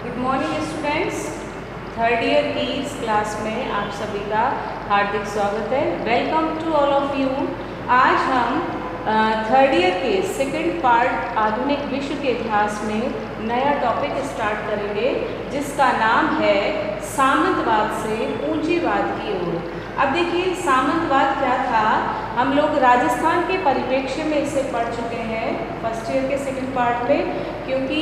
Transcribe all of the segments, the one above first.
Good morning students. Third year की इस class में आप सभी का हार्दिक स्वागत है। Welcome to all of you. आज हम थर्ड ईयर के सेकंड पार्ट आधुनिक विश्व के इतिहास में नया टॉपिक स्टार्ट करेंगे, जिसका नाम है सामंतवाद से पूंजीवाद की ओर। अब देखिए, सामंतवाद क्या था, हम लोग राजस्थान के परिप्रेक्ष्य में इसे पढ़ चुके हैं फर्स्ट ईयर के सेकंड पार्ट में, क्योंकि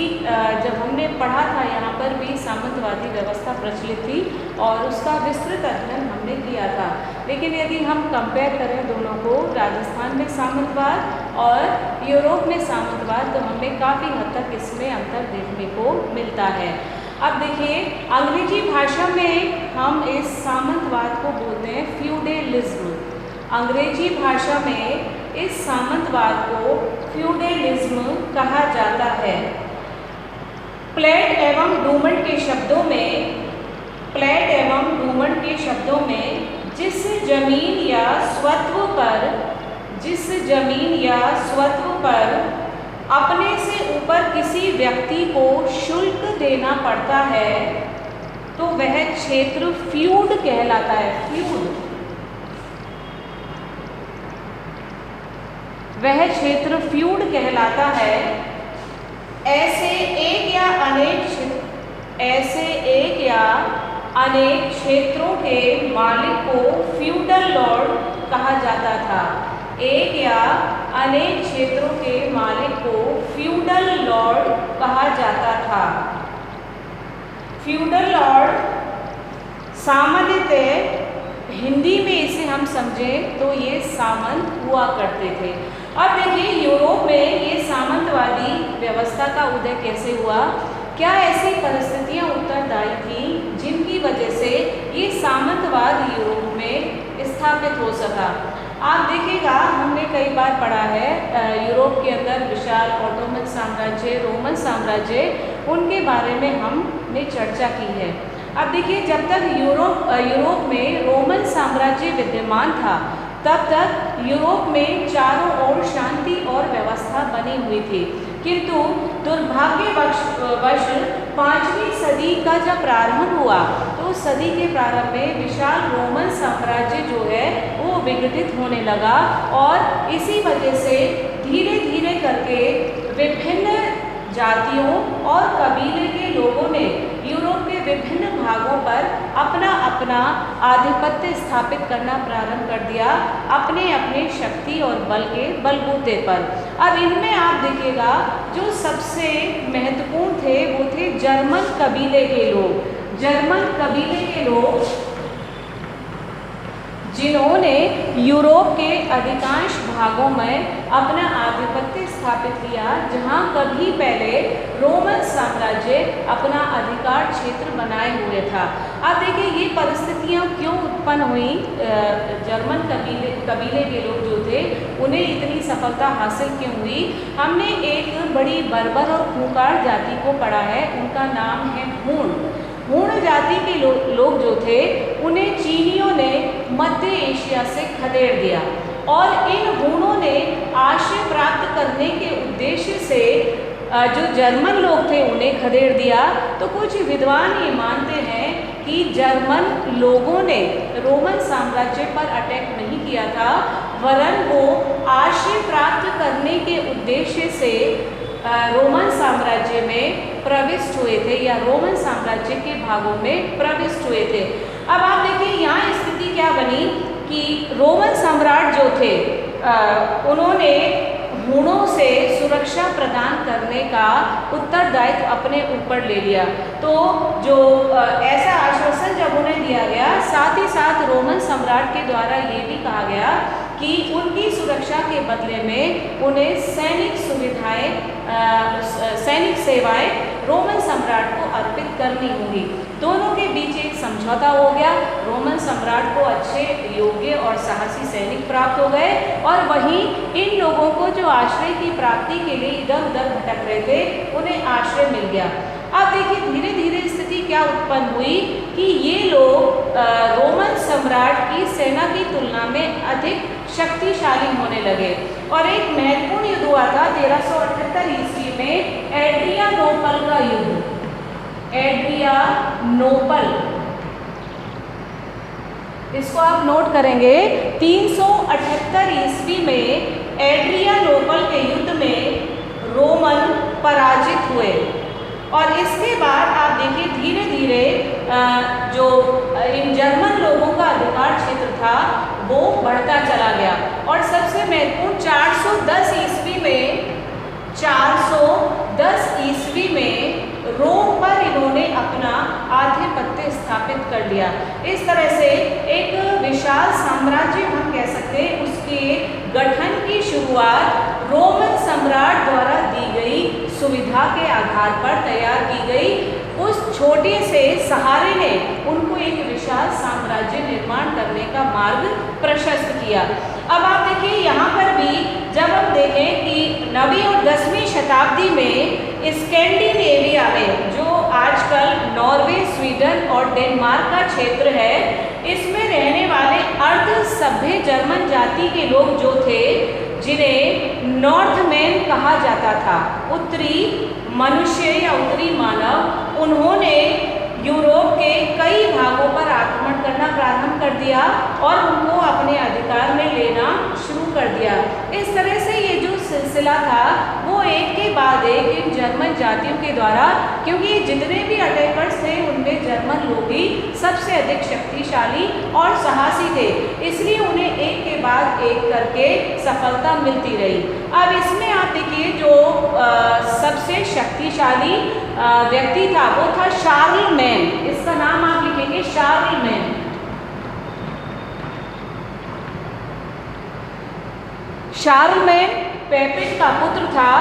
जब हमने पढ़ा था यहाँ पर भी सामंतवादी व्यवस्था प्रचलित थी और उसका विस्तृत अध्ययन हमने किया था। लेकिन यदि हम कंपेयर करें दोनों को, राजस्थान में सामंतवाद और यूरोप में सामंतवाद, तो हमें काफ़ी हद तक इसमें अंतर देखने को मिलता है। अब देखिए, अंग्रेजी भाषा में हम इस सामंतवाद को बोलते हैं फ्यूडलिज्म। अंग्रेजी भाषा में इस सामंतवाद को फ्यूडलिज्म कहा जाता है। प्लेट एवं डूमंड के शब्दों में जिस जमीन या स्वत्व पर अपने से ऊपर किसी व्यक्ति को शुल्क देना पड़ता है, तो वह क्षेत्र फ्यूड कहलाता है। वह क्षेत्र फ्यूड कहलाता है। ऐसे एक या अनेक क्षेत्रों के मालिक को फ्यूडल लॉर्ड कहा जाता था। एक या अनेक क्षेत्रों के मालिक को फ्यूडल लॉर्ड कहा जाता था। फ्यूडल लॉर्ड सामान्यतः हिंदी में इसे हम समझें तो ये सामंत हुआ करते थे। अब देखिए, यूरोप में ये सामंतवादी व्यवस्था का उदय कैसे हुआ, क्या ऐसी परिस्थितियां उत्तरदायी थी जिनकी वजह से ये सामंतवाद यूरोप में स्थापित हो सका। आप देखिएगा, हमने कई बार पढ़ा है यूरोप के अंदर विशाल ऑटोमन साम्राज्य, रोमन साम्राज्य, उनके बारे में हमने चर्चा की है। अब देखिए, जब तक यूरोप में रोमन साम्राज्य विद्यमान था, तब तक यूरोप में चारों ओर शांति और व्यवस्था बनी हुई थी। किंतु दुर्भाग्यवश 5वीं सदी का जब प्रारंभ हुआ, तो उस सदी के प्रारंभ में विशाल रोमन साम्राज्य जो है वो विघटित होने लगा, और इसी वजह से धीरे धीरे करके विभिन्न जातियों और कबीले के लोगों ने यूरोप के विभिन्न भागों पर अपना अपना आधिपत्य स्थापित करना प्रारंभ कर दिया, अपने अपने शक्ति और बल के बलबूते पर। अब इनमें आप देखिएगा, जो सबसे महत्वपूर्ण थे वो थे जर्मन कबीले के लोग, जिन्होंने यूरोप के अधिकांश भागों में अपना आधिपत्य स्थापित किया, जहां कभी पहले रोमन साम्राज्य अपना अधिकार क्षेत्र बनाए हुए था। अब देखिए, ये परिस्थितियां क्यों उत्पन्न हुई। जर्मन कबीले के लोग जो थे, उन्हें इतनी सफलता हासिल क्यों हुई। हमने एक बड़ी बर्बर और खूंखार जाति को पढ़ा है, उनका नाम है हूण जाति के लोग जो थे, उन्हें चीनियों ने मध्य एशिया से खदेड़ दिया, और इन हूणों ने आश्रय प्राप्त करने के उद्देश्य से जो जर्मन लोग थे उन्हें खदेड़ दिया। तो कुछ विद्वान ये मानते हैं कि जर्मन लोगों ने रोमन साम्राज्य पर अटैक नहीं किया था, वरन वो आश्रय प्राप्त करने के उद्देश्य से रोमन साम्राज्य में प्रविष्ट हुए थे, या रोमन साम्राज्य के भागों में प्रविष्ट हुए थे। अब आप देखिए, यहाँ स्थिति क्या बनी कि रोमन सम्राट जो थे, उन्होंने हूणों से सुरक्षा प्रदान करने का उत्तरदायित्व अपने ऊपर ले लिया। तो जो ऐसा आश्वासन जब उन्हें दिया गया, साथ ही साथ रोमन सम्राट के द्वारा ये भी कहा गया कि उनकी सुरक्षा के बदले में उन्हें सैनिक सेवाएं रोमन सम्राट को अर्पित करनी होगी। दोनों के बीच एक समझौता हो गया। रोमन सम्राट को अच्छे, योग्य और साहसी सैनिक प्राप्त हो गए, और वहीं इन लोगों को जो आश्रय की प्राप्ति के लिए इधर उधर भटक रहे थे, उन्हें आश्रय मिल गया। अब देखिए, धीरे धीरे स्थिति क्या उत्पन्न हुई कि ये लोग रोमन सम्राट की सेना की तुलना में अधिक शक्तिशाली होने लगे, और एक महत्वपूर्ण युद्ध हुआ था 1378 ईस्वी में, एड्रियानोपल का युद्ध। एड्रियानोपल, इसको आप नोट करेंगे। 378 ईस्वी में एड्रियानोपल के युद्ध में रोमन पराजित हुए और इसके बाद आप देखिए धीरे धीरे जो इन जर्मन लोगों का अधिकार क्षेत्र था वो बढ़ता चला गया और सबसे महत्वपूर्ण 410 ईस्वी में रोम पर इन्होंने अपना आधिपत्य स्थापित कर लिया। इस तरह से एक विशाल साम्राज्य हम कह सकते हैं उसके गठन की शुरुआत रोमन सम्राट द्वारा दी गई सुविधा के आधार पर तैयार की गई। उस छोटे से सहारे ने उनको एक विशाल साम्राज्य निर्माण करने का मार्ग प्रशस्त किया। अब आप देखिए यहाँ पर भी जब हम देखें कि 9वीं और 10वीं शताब्दी में स्कैंडिनेविया में जो आजकल नॉर्वे, स्वीडन और डेनमार्क का क्षेत्र है, इसमें रहने वाले अर्ध सभ्य जर्मन जाति के लोग जो थे जिन्हें नॉर्थमैन कहा जाता था, उत्तरी मनुष्य या उत्तरी मानव, उन्होंने यूरोप के कई भागों पर आक्रमण करना प्रारंभ कर दिया और उनको अपने अधिकार में लेना शुरू कर दिया। इस तरह से ये जो सिलसिला था वो एक के बाद एक इन जर्मन जातियों के द्वारा, क्योंकि जितने भी अटैकर्स थे उनमें जर्मन लोग ही सबसे अधिक शक्तिशाली और साहसी थे, इसलिए उन्हें एक के बाद एक करके सफलता मिलती रही। अब इसमें आप देखिए जो सबसे शक्तिशाली व्यक्ति था वो था शार्लमैन। इसका नाम आप लिखेंगे शार्लमैन। शार्लमैन पेपिन का पुत्र था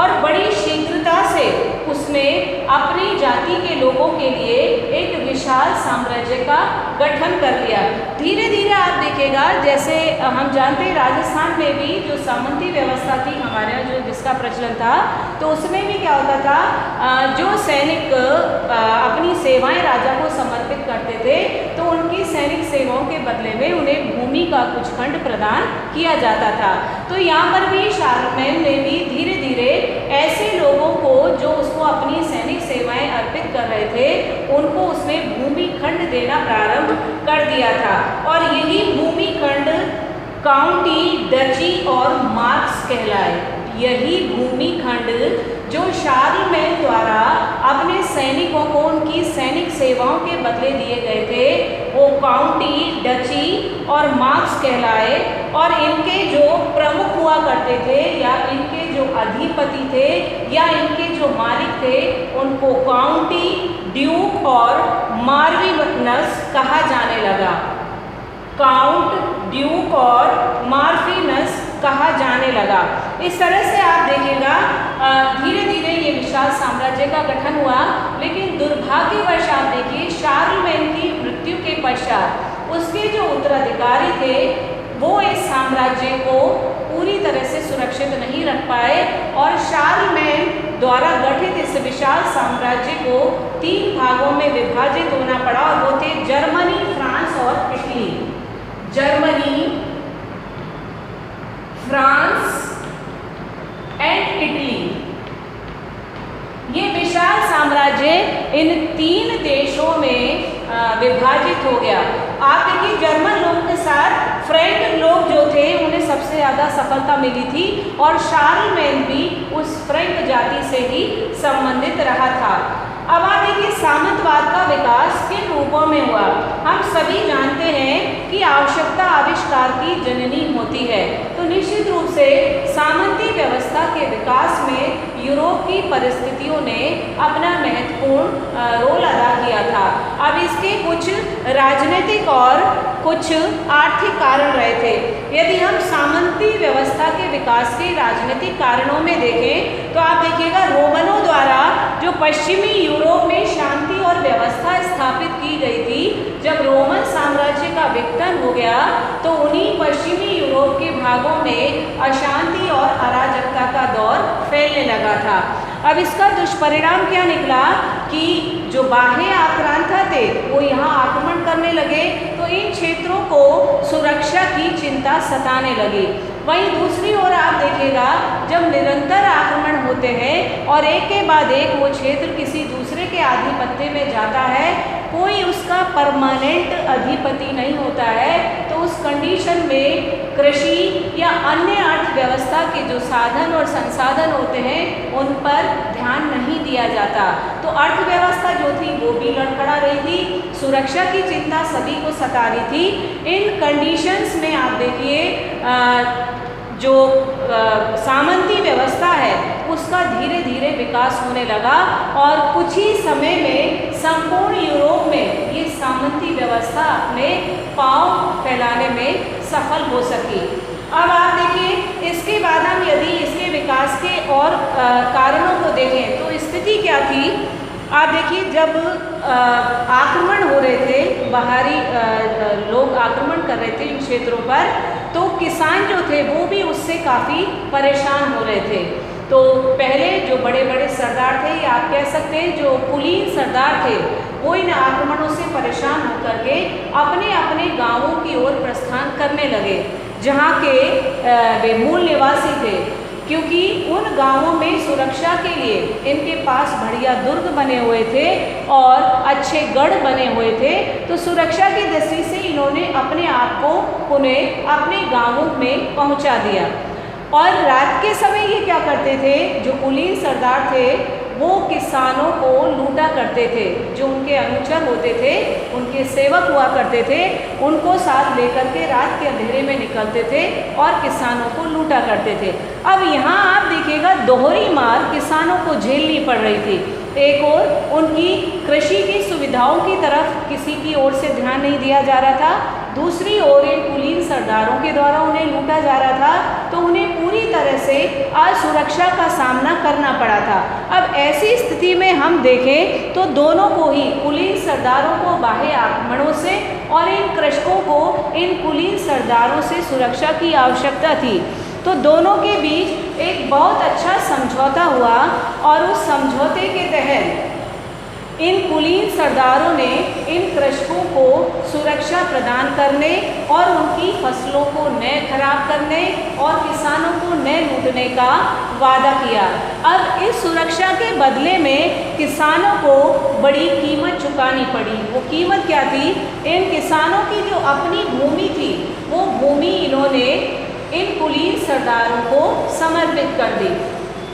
और बड़ी शीघ्रता से उसने अपनी जाति के लोगों के लिए एक विशाल साम्राज्य का गठन कर लिया। धीरे धीरे आप देखिएगा, जैसे हम जानते हैं राजस्थान में भी जो सामंती व्यवस्था थी हमारे यहाँ जो जिसका प्रचलन था, तो उसमें भी क्या होता था, जो सैनिक अपनी सेवाएं राजा को समर्पित करते थे तो उनकी सैनिक सेवाओं के बदले में उन्हें भूमि का कुछ खंड प्रदान किया जाता था। तो यहाँ पर भी शार्लमैन ने भी धीरे धीरे ऐसे लोगों को जो उसको अपनी सैनिक सेवाएं अर्पित कर रहे थे उनको उसने भूमि खंड देना प्रारंभ कर दिया था और यही भूमि खंड काउंटी, डची और मार्क्स कहलाए। यही भूमि खंड जो शार्लमैन द्वारा अपने सैनिकों को उनकी सैनिक सेवाओं के बदले दिए गए थे वो काउंटी, डची और मार्क्स कहलाए और इनके जो प्रमुख हुआ करते थे या इनके जो अधिपति थे या इनके जो मालिक थे उनको काउंटी, ड्यूक और मार्विनस कहा जाने लगा। काउंट, ड्यूक और मार्विनस कहा जाने लगा। इस तरह से आप देखिएगा धीरे धीरे ये विशाल साम्राज्य का गठन हुआ, लेकिन दुर्भाग्यवश आप देखिए शार्लमैन की मृत्यु के पश्चात उसके जो उत्तराधिकारी थे वो इस साम्राज्य को पूरी तरह से सुरक्षित नहीं रख पाए और शार्लमैन द्वारा गठित इस विशाल साम्राज्य को 3 भागों में विभाजित होना पड़ा और वो थे जर्मनी, फ्रांस और Italy. Germany, France and Italy, ये विशाल साम्राज्य इन 3 देशों में विभाजित हो गया। आप देखिए जर्मन लोगों के साथ फ्रैंक लोग जो थे उन्हें सबसे ज़्यादा सफलता मिली थी और शार्लमैन भी उस फ्रैंक जाति से ही संबंधित रहा था। अब आप देखिए सामंतवाद का विकास किन रूपों में हुआ। हम सभी जानते हैं कि आवश्यकता आविष्कार की जननी होती है, तो निश्चित रूप से सामंती व्यवस्था के विकास में यूरोप की परिस्थितियों ने अपना महत्वपूर्ण रोल अदा किया था। अब इसके कुछ राजनीतिक और कुछ आर्थिक कारण रहे थे। यदि हम सामंती व्यवस्था के विकास के राजनीतिक कारणों में देखें तो आप देखिएगा रोमनों द्वारा जो पश्चिमी यूरोप में शांति और व्यवस्था स्थापित की गई थी, जब रोमन साम्राज्य का विघटन हो गया तो उन्हीं पश्चिमी यूरोप के भागों में अशांति और अराजकता का दौर फैलने लगा था। अब इसका दुष्परिणाम क्या निकला कि जो बाह्य आक्रांता थे वो यहाँ आक्रमण करने लगे, तो इन क्षेत्रों को सुरक्षा की चिंता सताने लगी। वहीं दूसरी ओर आप देखिएगा जब निरंतर आक्रमण होते हैं और एक के बाद एक वो क्षेत्र किसी दूसरे के आधिपत्य में जाता है, कोई उसका परमानेंट अधिपति नहीं होता है, तो उस कंडीशन में कृषि या अन्य अर्थव्यवस्था के जो साधन और संसाधन होते हैं उन पर ध्यान नहीं दिया जाता। तो अर्थव्यवस्था जो थी वो भी लड़खड़ा रही थी, सुरक्षा की चिंता सभी को सता रही थी। इन कंडीशंस में आप देखिए जो सामंती व्यवस्था है उसका धीरे धीरे विकास होने लगा और कुछ ही समय में संपूर्ण यूरोप में ये सामंती व्यवस्था अपने पांव फैलाने में सफल हो सकी। अब आप देखिए इसके बाद हम यदि इसके विकास के और कारणों को देखें तो स्थिति क्या थी। आप देखिए जब आक्रमण हो रहे थे, बाहरी लोग आक्रमण कर रहे थे इन क्षेत्रों पर, तो किसान जो थे वो भी उससे काफ़ी परेशान हो रहे थे। तो पहले जो बड़े बड़े सरदार थे या आप कह सकते हैं जो कुलीन सरदार थे, वो इन आक्रमणों से परेशान होकर के अपने अपने गांवों की ओर प्रस्थान करने लगे जहाँ के वे मूल निवासी थे, क्योंकि उन गांवों में सुरक्षा के लिए इनके पास बढ़िया दुर्ग बने हुए थे और अच्छे गढ़ बने हुए थे। तो सुरक्षा की दृष्टि से इन्होंने अपने आप को पुनः अपने गांवों में पहुंचा दिया। और रात के समय ये क्या करते थे, जो कुलीन सरदार थे वो किसानों को लूटा करते थे। जो उनके अनुचर होते थे, उनके सेवक हुआ करते थे, उनको साथ लेकर के रात के अंधेरे में निकलते थे और किसानों को लूटा करते थे। अब यहाँ आप देखिएगा दोहरी मार किसानों को झेलनी पड़ रही थी। एक ओर उनकी कृषि की सुविधाओं की तरफ किसी की ओर से ध्यान नहीं दिया जा रहा था, दूसरी ओर इन कुलीन सरदारों के द्वारा उन्हें लूटा जा रहा था, तो उन्हें पूरी तरह से असुरक्षा का सामना करना पड़ा था। अब ऐसी स्थिति में हम देखें तो दोनों को ही, कुलीन सरदारों को बाह्य आक्रमणों से और इन कृषकों को इन कुलीन सरदारों से सुरक्षा की आवश्यकता थी। तो दोनों के बीच एक बहुत अच्छा समझौता हुआ और उस समझौते के तहत इन कुलीन सरदारों ने इन कृषकों को सुरक्षा प्रदान करने और उनकी फसलों को न खराब करने और किसानों को न लूटने का वादा किया। अब इस सुरक्षा के बदले में किसानों को बड़ी कीमत चुकानी पड़ी। वो कीमत क्या थी? इन किसानों की जो अपनी भूमि थी वो भूमि इन्होंने इन कुलीन सरदारों को समर्पित कर दी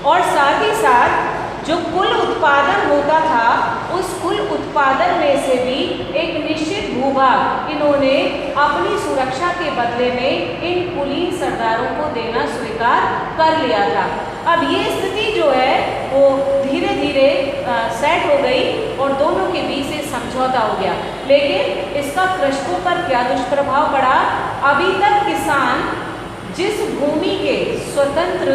और साथ ही साथ जो कुल उत्पादन होता था उस कुल उत्पादन में से भी एक निश्चित भूभाग इन्होंने अपनी सुरक्षा के बदले में इन कुलीन सरदारों को देना स्वीकार कर लिया था। अब ये स्थिति जो है वो धीरे धीरे सेट हो गई और दोनों के बीच से समझौता हो गया। लेकिन इसका कृषकों पर क्या दुष्प्रभाव पड़ा? अभी तक किसान जिस भूमि के स्वतंत्र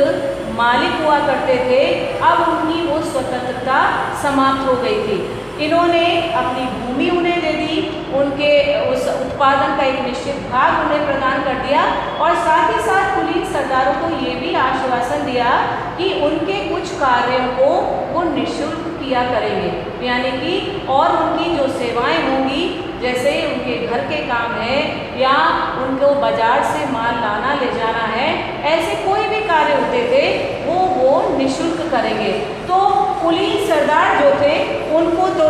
मालिक हुआ करते थे, अब उनकी वो स्वतंत्रता समाप्त हो गई थी। इन्होंने अपनी भूमि उन्हें दे दी, उनके उस उत्पादन का एक निश्चित भाग उन्हें प्रदान कर दिया और साथ ही साथ कुलीन सरदारों को ये भी आश्वासन दिया कि उनके कुछ कार्यों को वो निःशुल्क किया करेंगे, यानी कि और उनकी जो सेवाएं होंगी, जैसे उनके घर के काम है या उनको बाजार से माल लाना ले जाना है, ऐसे कोई भी कार्य होते थे वो निःशुल्क करेंगे। तो कुलीन सरदार जो थे उनको तो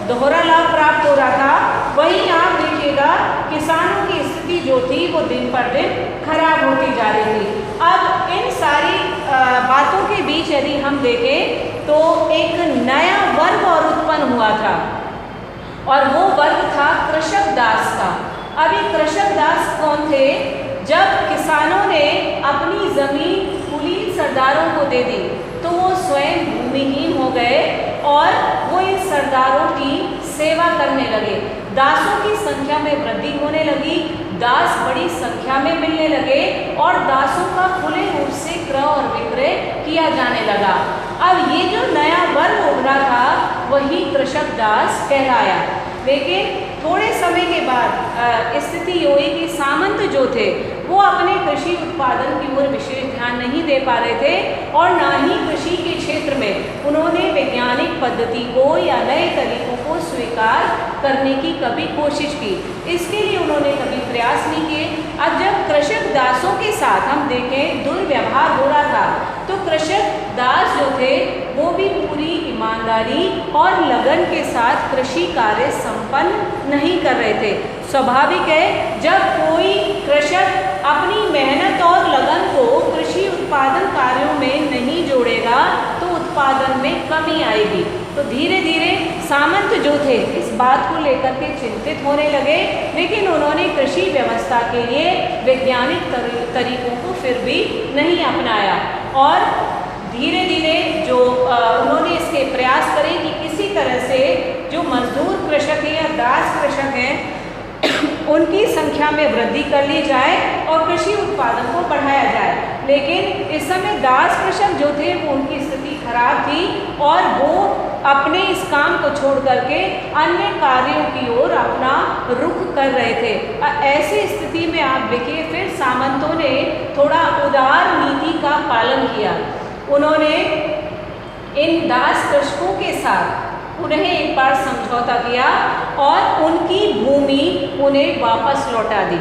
दोहरा लाभ प्राप्त हो रहा था, वहीं आप देखिएगा किसानों की स्थिति जो थी वो दिन पर दिन खराब होती जा रही थी। अब इन सारी बातों के बीच यदि हम देखें तो एक नया वर्ग और उत्पन्न हुआ था और वो वर्ग था कृषक दास का। अब ये कृषक दास कौन थे? जब किसानों ने अपनी जमीन कुलीन सरदारों को दे दी तो वो स्वयं भूमिहीन हो गए और वो इन सरदारों की सेवा करने लगे। दासों की संख्या में वृद्धि होने लगी, दास बड़ी संख्या में मिलने लगे और दासों का खुले रूप से क्रय और विक्रय किया जाने लगा। अब ये जो नया वर्ग उभरा था वही कृषक दास कहलाया। लेकिन थोड़े समय के बाद स्थिति ये हुई कि सामंत जो थे वो अपने कृषि उत्पादन की ओर विशेष ध्यान नहीं दे पा रहे थे और ना ही कृषि के क्षेत्र में उन्होंने वैज्ञानिक पद्धति को या नए तरीकों को स्वीकार करने की कभी कोशिश की। इसके लिए उन्होंने कभी प्रयास नहीं किए। अब जब कृषक दासों के साथ हम देखें दुर्व्यवहार हो रहा था, तो कृषक दास जो थे वो भी पूरी ईमानदारी और लगन के साथ कृषि कार्य संपन्न नहीं कर रहे थे। स्वाभाविक है, जब कोई कृषक अपनी मेहनत और लगन को कृषि उत्पादन कार्यों में नहीं जोड़ेगा तो उत्पादन में कमी आएगी। तो धीरे धीरे सामंत जो थे इस बात को लेकर के चिंतित होने लगे, लेकिन उन्होंने कृषि व्यवस्था के लिए वैज्ञानिक तरीकों को फिर भी नहीं अपनाया और धीरे धीरे जो उन्होंने इसके प्रयास करे कि किसी तरह से जो मजदूर कृषक है या दास कृषक हैं उनकी संख्या में वृद्धि कर ली जाए और कृषि उत्पादन को बढ़ाया जाए। लेकिन इस समय दास कृषक जो थे वो उनकी स्थिति खराब थी और वो अपने इस काम को छोड़ करके अन्य कार्यों की ओर अपना रुख कर रहे थे। ऐसी स्थिति में आप देखिए फिर सामंतों ने थोड़ा उदार नीति का पालन किया। उन्होंने इन दास कृषकों के साथ उन्हें एक बार समझौता किया और उनकी भूमि उन्हें वापस लौटा दी।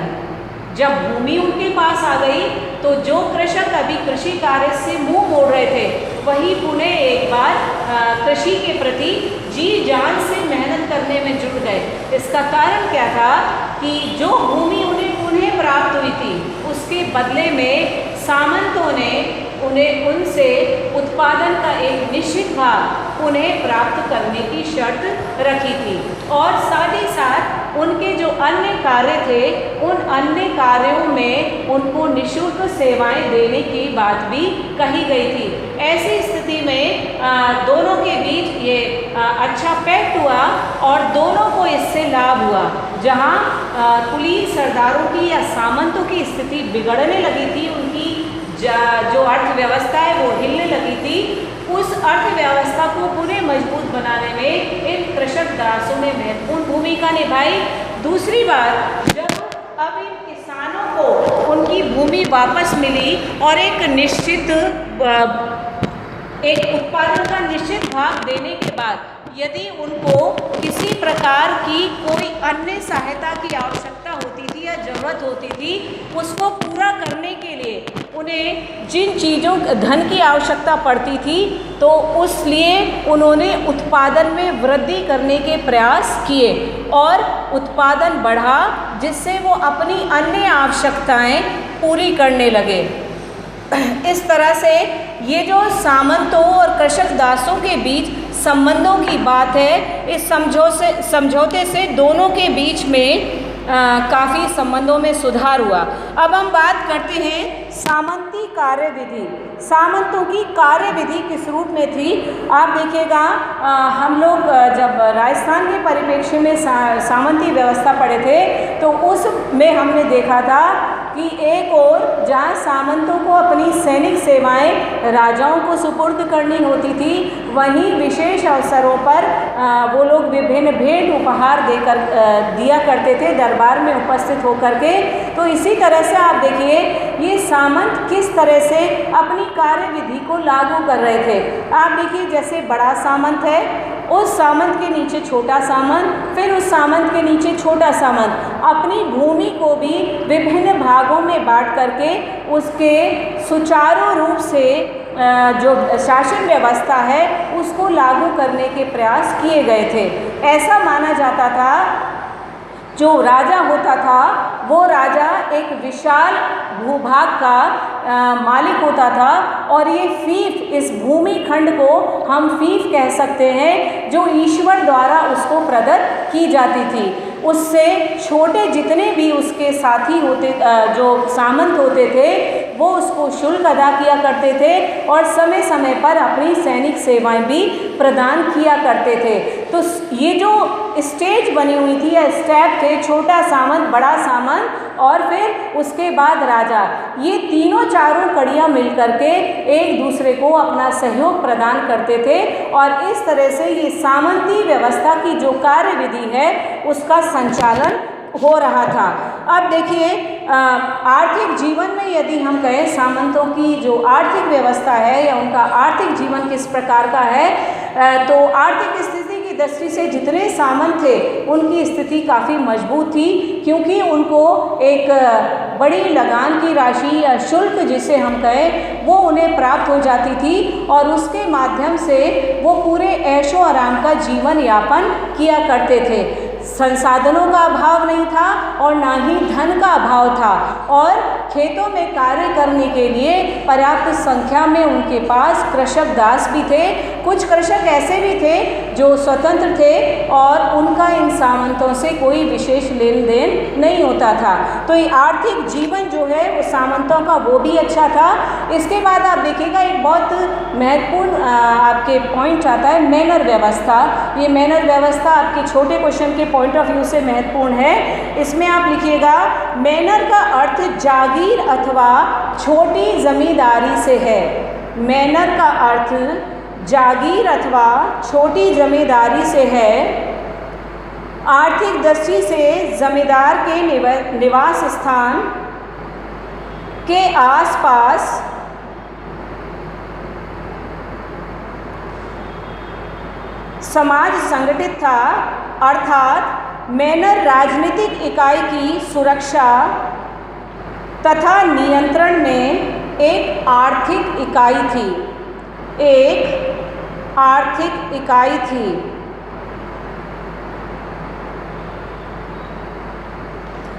जब भूमि उनके पास आ गई तो जो कृषक अभी कृषि कार्य से मुंह मोड़ रहे थे वही पुनः एक बार कृषि के प्रति जी जान से मेहनत करने में जुट गए। इसका कारण क्या था कि जो भूमि उन्हें प्राप्त हुई थी उसके बदले में सामंतों ने उनसे उत्पादन का एक निश्चित भाग उन्हें प्राप्त करने की शर्त रखी थी और साथ ही साथ उनके जो अन्य कार्य थे उन अन्य कार्यों में उनको निःशुल्क सेवाएं देने की बात भी कही गई थी। ऐसी स्थिति में दोनों के बीच ये अच्छा पैक्ट हुआ और दोनों को इससे लाभ हुआ। जहां कुलीन सरदारों की या सामंतों की स्थिति बिगड़ने लगी थी, उनकी जो अर्थव्यवस्था है वो हिलने लगी थी, उस अर्थव्यवस्था को पुनः मजबूत बनाने में इन कृषक दासों ने महत्वपूर्ण भूमिका निभाई। दूसरी बात, जब अब इन किसानों को उनकी भूमि वापस मिली और एक उत्पादन का निश्चित भाग देने के बाद यदि उनको किसी प्रकार की कोई अन्य सहायता की आवश्यकता होती थी या ज़रूरत होती थी, उसको पूरा करने के लिए उन्हें जिन चीज़ों धन की आवश्यकता पड़ती थी तो उस लिए उन्होंने उत्पादन में वृद्धि करने के प्रयास किए और उत्पादन बढ़ा, जिससे वो अपनी अन्य आवश्यकताएं पूरी करने लगे। इस तरह से ये जो सामंतों और कृषक दासों के बीच संबंधों की बात है, इस समझौते से दोनों के बीच में काफ़ी संबंधों में सुधार हुआ। अब हम बात करते हैं सामंती कार्यविधि। सामंतों की कार्यविधि किस रूप में थी, आप देखिएगा। हम लोग जब राजस्थान के परिप्रेक्ष्य में सामंती व्यवस्था पढ़े थे तो उसमें हमने देखा था कि एक ओर जहाँ सामंतों को अपनी सैनिक सेवाएं राजाओं को सुपुर्द करनी होती थी, वहीं विशेष अवसरों पर वो लोग विभिन्न भेंट उपहार दिया करते थे दरबार में उपस्थित होकर के। तो इसी तरह से आप देखिए ये सामंत किस तरह से अपनी कार्यविधि को लागू कर रहे थे। आप देखिए जैसे बड़ा सामंत है, उस सामंत के नीचे छोटा सामंत, फिर उस सामंत के नीचे छोटा सामंत अपनी भूमि को भी विभिन्न भागों में बांट करके उसके सुचारू रूप से जो शासन व्यवस्था है उसको लागू करने के प्रयास किए गए थे। ऐसा माना जाता था जो राजा होता था वो राजा एक विशाल भूभाग का मालिक होता था और ये फीफ, इस भूमि खंड को हम फीफ कह सकते हैं, जो ईश्वर द्वारा उसको प्रदत्त की जाती थी। उससे छोटे जितने भी उसके साथी होते, जो सामंत होते थे, वो उसको शुल्क अदा किया करते थे और समय समय पर अपनी सैनिक सेवाएं भी प्रदान किया करते थे। तो ये जो स्टेज बनी हुई थी या स्टेप थे, छोटा सामंत, बड़ा सामंत और फिर उसके बाद राजा, ये तीनों चारों कड़ियाँ मिलकर के एक दूसरे को अपना सहयोग प्रदान करते थे और इस तरह से ये सामंती व्यवस्था की जो कार्यविधि है उसका संचालन हो रहा था। अब देखिए आर्थिक जीवन में यदि हम कहें सामंतों की जो आर्थिक व्यवस्था है या उनका आर्थिक जीवन किस प्रकार का है, तो आर्थिक स्थिति की दृष्टि से जितने सामंत थे उनकी स्थिति काफ़ी मजबूत थी, क्योंकि उनको एक बड़ी लगान की राशि या शुल्क जिसे हम कहें वो उन्हें प्राप्त हो जाती थी और उसके माध्यम से वो पूरे ऐशो आराम का जीवन यापन किया करते थे। संसाधनों का अभाव नहीं था और ना ही धन का अभाव था, और खेतों में कार्य करने के लिए पर्याप्त संख्या में उनके पास कृषक दास भी थे। कुछ कृषक ऐसे भी थे जो स्वतंत्र थे और उनका इन सामंतों से कोई विशेष लेन देन नहीं होता था। तो ये आर्थिक जीवन जो है वो सामंतों का वो भी अच्छा था। इसके बाद आप देखिएगा एक बहुत महत्वपूर्ण आपके पॉइंट आता है मैनर व्यवस्था। ये मैनर व्यवस्था आपके छोटे क्वेश्चन के पॉइंट ऑफ व्यू से महत्वपूर्ण है। इसमें आप लिखिएगा मैनर का अर्थ जागीर अथवा छोटी जमींदारी से है। मैनर का अर्थ जागीर अथवा छोटी जमींदारी से है। आर्थिक दृष्टि से जमींदार के निवास स्थान के आसपास समाज संगठित था, अर्थात मैनर राजनीतिक इकाई की सुरक्षा तथा नियंत्रण में एक आर्थिक इकाई थी। एक आर्थिक इकाई थी।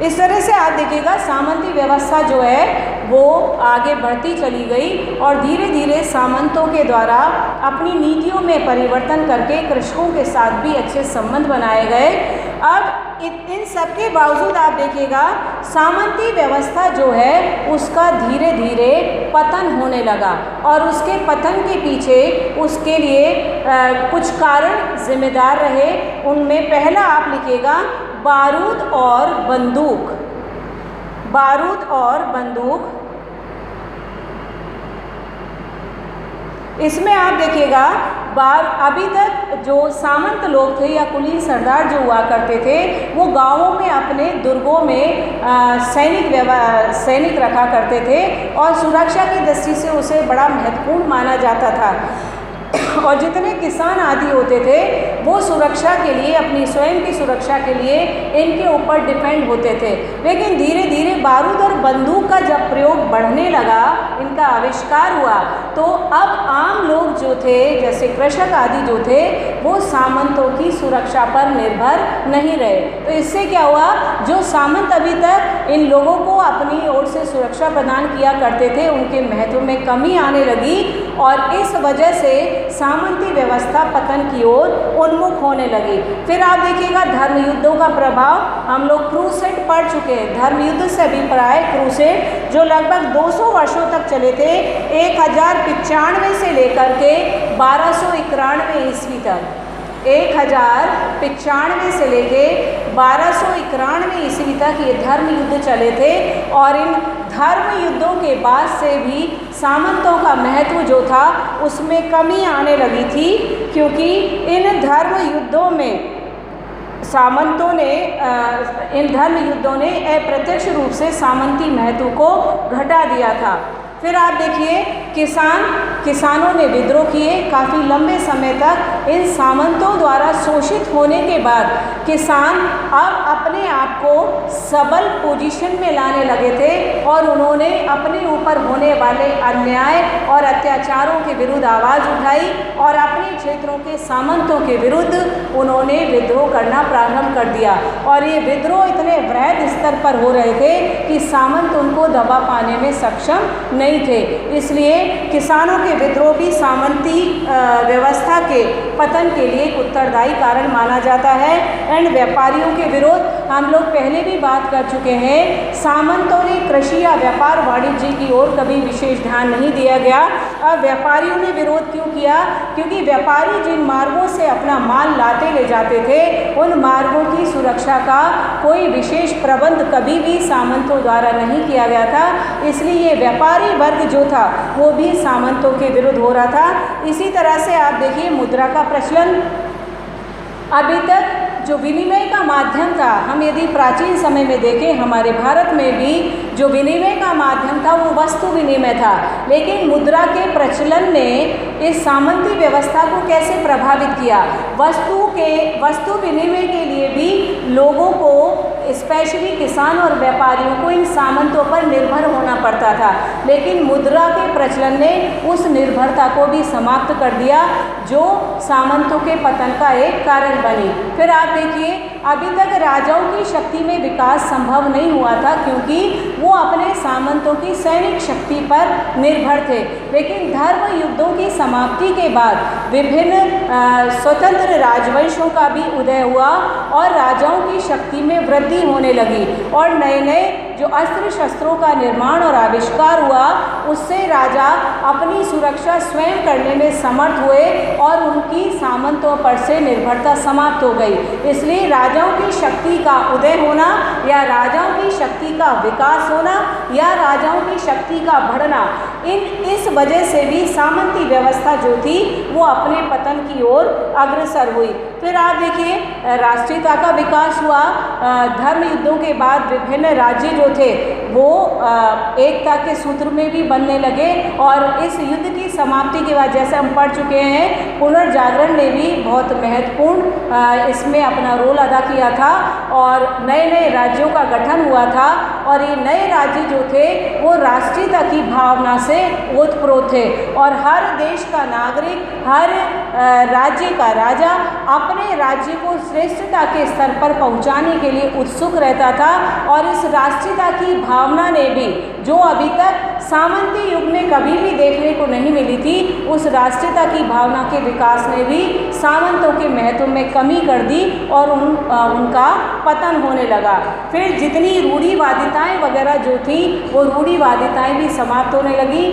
इस तरह से आप देखिएगा सामंती व्यवस्था जो है वो आगे बढ़ती चली गई और धीरे धीरे सामंतों के द्वारा अपनी नीतियों में परिवर्तन करके कृषकों के साथ भी अच्छे संबंध बनाए गए। अब इन सब के बावजूद आप देखिएगा सामंती व्यवस्था जो है उसका धीरे धीरे पतन होने लगा, और उसके पतन के पीछे उसके लिए कुछ कारण जिम्मेदार रहे। उनमें पहला आप लिखिएगा बारूद और बंदूक। बारूद और बंदूक, इसमें आप देखिएगा अभी तक जो सामंत लोग थे या कुलीन सरदार जो हुआ करते थे वो गांवों में अपने दुर्गों में सैनिक रखा करते थे और सुरक्षा की दृष्टि से उसे बड़ा महत्वपूर्ण माना जाता था। और जितने किसान आदि होते थे वो सुरक्षा के लिए, अपनी स्वयं की सुरक्षा के लिए इनके ऊपर डिपेंड होते थे। लेकिन धीरे धीरे बारूद और बंदूक का जब प्रयोग बढ़ने लगा, इनका आविष्कार हुआ, तो अब आम लोग जो थे जैसे कृषक आदि जो थे वो सामंतों की सुरक्षा पर निर्भर नहीं रहे। तो इससे क्या हुआ, जो सामंत अभी तक इन लोगों को अपनी ओर से सुरक्षा प्रदान किया करते थे उनके महत्व में कमी आने लगी और इस वजह से सामंती व्यवस्था पतन की ओर उन्मुख होने लगी। फिर आप देखिएगा धर्म युद्धों का प्रभाव। हम लोग क्रूसेड पढ़ चुके हैं। धर्म युद्ध से अभिप्राय क्रूसेड जो लगभग 200 वर्षों तक चले थे, 1095 से लेकर के 1291 ईस्वी तक। 1095 से लेके 1291 ईस्वी तक ये धर्म युद्ध चले थे और इन धर्म युद्धों के बाद से भी सामंतों का महत्व जो था उसमें कमी आने लगी थी, क्योंकि इन धर्म युद्धों में सामंतों ने अप्रत्यक्ष रूप से सामंती महत्व को घटा दिया था। फिर आप देखिए किसानों ने विद्रोह किए। काफ़ी लंबे समय तक इन सामंतों द्वारा शोषित होने के बाद किसान अब अपने आप को सबल पोजीशन में लाने लगे थे और उन्होंने अपने ऊपर होने वाले अन्याय और अत्याचारों के विरुद्ध आवाज़ उठाई और अपने क्षेत्रों के सामंतों के विरुद्ध उन्होंने विद्रोह करना प्रारंभ कर दिया। और ये विद्रोह इतने वृहद स्तर पर हो रहे थे कि सामंत उनको दबा पाने में सक्षम नहीं थे। इसलिए किसानों के विद्रोह भी सामंती व्यवस्था के पतन के लिए एक उत्तरदायी कारण माना जाता है। एंड व्यापारियों के विरोध हम लोग पहले भी बात कर चुके हैं। सामंतों ने कृषि या व्यापार वाणिज्य की ओर कभी विशेष ध्यान नहीं दिया गया। अब व्यापारियों ने विरोध क्यों किया? क्योंकि व्यापारी जिन मार्गों से अपना माल लाते ले जाते थे उन मार्गों की सुरक्षा का कोई विशेष प्रबंध कभी भी सामंतों द्वारा नहीं किया गया था। इसलिए ये व्यापारी वर्ग जो था वो भी सामंतों के विरुद्ध हो रहा था। इसी तरह से आप देखिए मुद्रा का प्रचलन। अभी तक जो विनिमय का माध्यम था, हम यदि प्राचीन समय में देखें हमारे भारत में भी जो विनिमय का माध्यम था वो वस्तु विनिमय था, लेकिन मुद्रा के प्रचलन ने इस सामंती व्यवस्था को कैसे प्रभावित किया। वस्तु विनिमय के लिए भी लोगों को, स्पेशली किसान और व्यापारियों को इन सामंतों पर निर्भर होना पड़ता था, लेकिन मुद्रा के प्रचलन ने उस निर्भरता को भी समाप्त कर दिया, जो सामंतों के पतन का एक कारण बनी। फिर आप देखिए, अभी तक राजाओं की शक्ति में विकास संभव नहीं हुआ था, क्योंकि वो अपने सामंतों की सैनिक शक्ति पर निर्भर थे। लेकिन धर्म युद्धों की समाप्ति के बाद विभिन्न स्वतंत्र राजवंशों का भी उदय हुआ और राजाओं की शक्ति में वृद्धि होने लगी, और नए नए जो अस्त्र शस्त्रों का निर्माण और आविष्कार हुआ, उससे राजा अपनी सुरक्षा स्वयं करने में समर्थ हुए और उनकी सामंतों पर से निर्भरता समाप्त हो गई। इसलिए राजाओं की शक्ति का उदय होना या राजाओं की शक्ति का विकास होना या राजाओं की शक्ति का बढ़ना, इस वजह से भी सामंती व्यवस्था जो थी वो अपने पतन की ओर अग्रसर हुई। फिर आप देखिए, राष्ट्रीयता का विकास हुआ। धर्म युद्धों के बाद विभिन्न राज्य जो थे वो एकता के सूत्र में भी बनने लगे, और इस युद्ध की समाप्ति के बाद, जैसे हम पढ़ चुके हैं, पुनर्जागरण ने भी बहुत महत्वपूर्ण इसमें अपना रोल अदा किया था, और नए नए राज्यों का गठन हुआ था, और ये नए राज्य जो थे वो राष्ट्रीयता की भावना से ओतप्रोत थे, और हर देश का नागरिक, हर राज्य का राजा अपने राज्य को श्रेष्ठता के स्तर पर पहुंचाने के लिए उत्सुक रहता था। और इस राष्ट्रीयता की भावना ने भी, जो अभी तक सामंती युग में कभी भी देखने को नहीं मिली थी, उस राष्ट्रीयता की भावना के विकास ने भी सामंतों के महत्व में कमी कर दी और उनका पतन होने लगा। फिर जितनी रूढ़िवादिताएं वगैरह जो थी वो रूढ़िवादिताएं भी समाप्त होने लगी,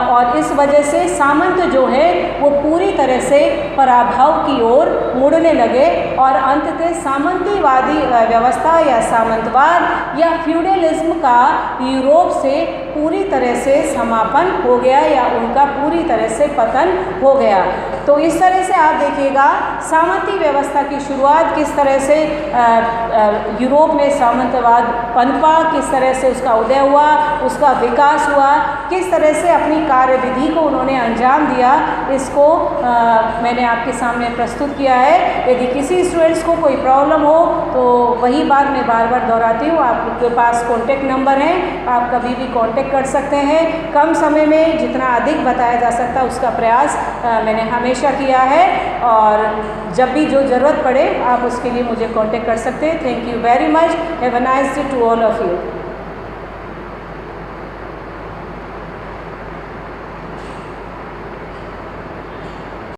और इस वजह से सामंत जो है वो पूरी तरह से पराभव की ओर मुड़ने लगे, और अंततः सामंतीवादी व्यवस्था या सामंतवाद या फ्यूडलिज्म का यूरोप से पूरी तरह से समापन हो गया, या उनका पूरी तरह से पतन हो गया। तो इस तरह से आप देखिएगा सामंती व्यवस्था की शुरुआत किस तरह से यूरोप में सामंतवाद पनपा, किस तरह से उसका उदय हुआ, उसका विकास हुआ, किस तरह से अपनी कार्यविधि को उन्होंने अंजाम दिया, इसको मैंने आपके सामने प्रस्तुत किया है। यदि किसी स्टूडेंट्स को कोई प्रॉब्लम हो तो वही बात मैं बार बार दोहराती हूँ, आपके पास कॉन्टेक्ट नंबर है, आप कभी भी कॉन्टेक्ट कर सकते हैं। कम समय में जितना अधिक बताया जा सकता है उसका प्रयास मैंने हमेशा किया है, और जब भी जो ज़रूरत पड़े आप उसके लिए मुझे कॉन्टेक्ट कर सकते हैं। Thank you very much. Have a nice day to all of you.